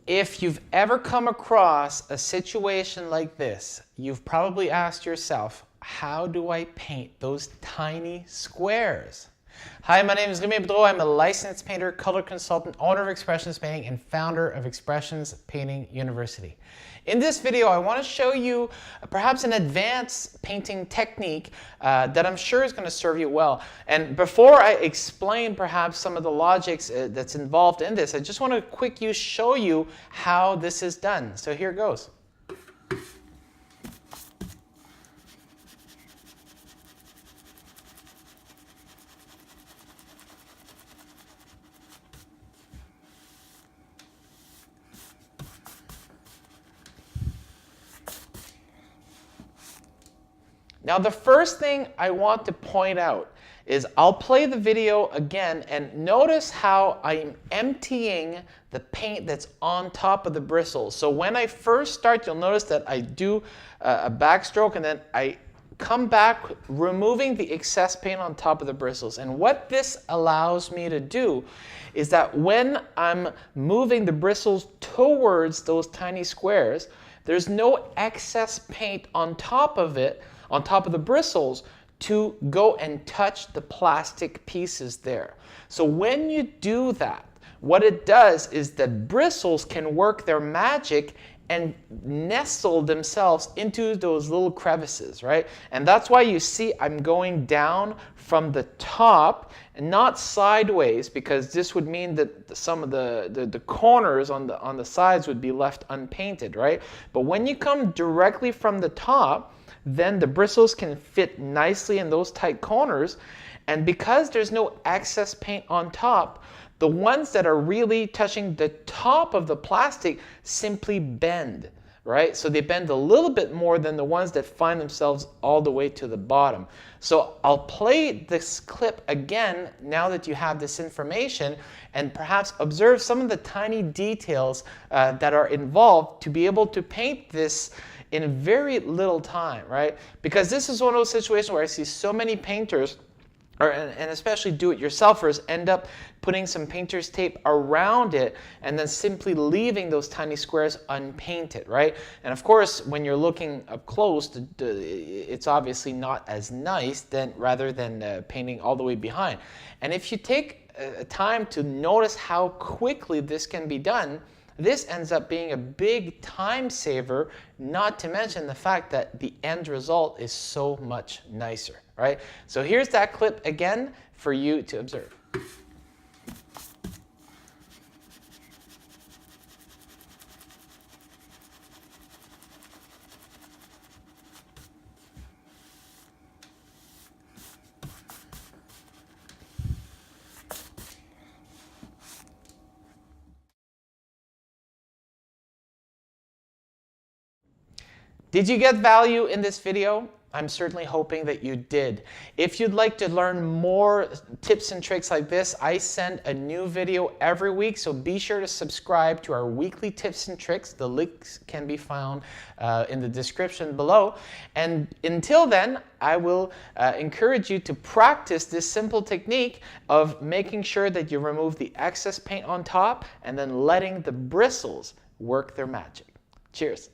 If you've ever come across a situation like this, you've probably asked yourself, how do I paint those tiny squares? Hi, my name is Remy Boudreau. I'm a licensed painter, color consultant, owner of Expressions Painting, and founder of Expressions Painting University. In this video, I want to show you perhaps an advanced painting technique that I'm sure is going to serve you well. And before I explain perhaps some of the logics that's involved in this, I just want to quickly show you how this is done. So here it goes. Now, the first thing I want to point out is I'll play the video again and notice how I'm emptying the paint that's on top of the bristles. So when I first start, you'll notice that I do a backstroke and then I come back removing the excess paint on top of the bristles. And what this allows me to do is that when I'm moving the bristles towards those tiny squares, there's no excess paint on top of it, on top of the bristles, to go and touch the plastic pieces there. So when you do that, what it does is that bristles can work their magic and nestle themselves into those little crevices, right? And that's why you see I'm going down from the top and not sideways, because this would mean that some of the corners on the sides would be left unpainted, right? But when you come directly from the top, then the bristles can fit nicely in those tight corners. And because there's no excess paint on top, the ones that are really touching the top of the plastic simply bend, right? So they bend a little bit more than the ones that find themselves all the way to the bottom. So I'll play this clip again now that you have this information, and perhaps observe some of the tiny details that are involved to be able to paint this in very little time, right? Because this is one of those situations where I see so many painters, and especially do-it-yourselfers, end up putting some painter's tape around it and then simply leaving those tiny squares unpainted, right? And of course, when you're looking up close, it's obviously not as nice rather than painting all the way behind. And if you take time to notice how quickly this can be done, this ends up being a big time saver, not to mention the fact that the end result is so much nicer, right? So here's that clip again for you to observe. Did you get value in this video? I'm certainly hoping that you did. If you'd like to learn more tips and tricks like this, I send a new video every week, so be sure to subscribe to our weekly tips and tricks. The links can be found in the description below. And until then, I will encourage you to practice this simple technique of making sure that you remove the excess paint on top and then letting the bristles work their magic. Cheers.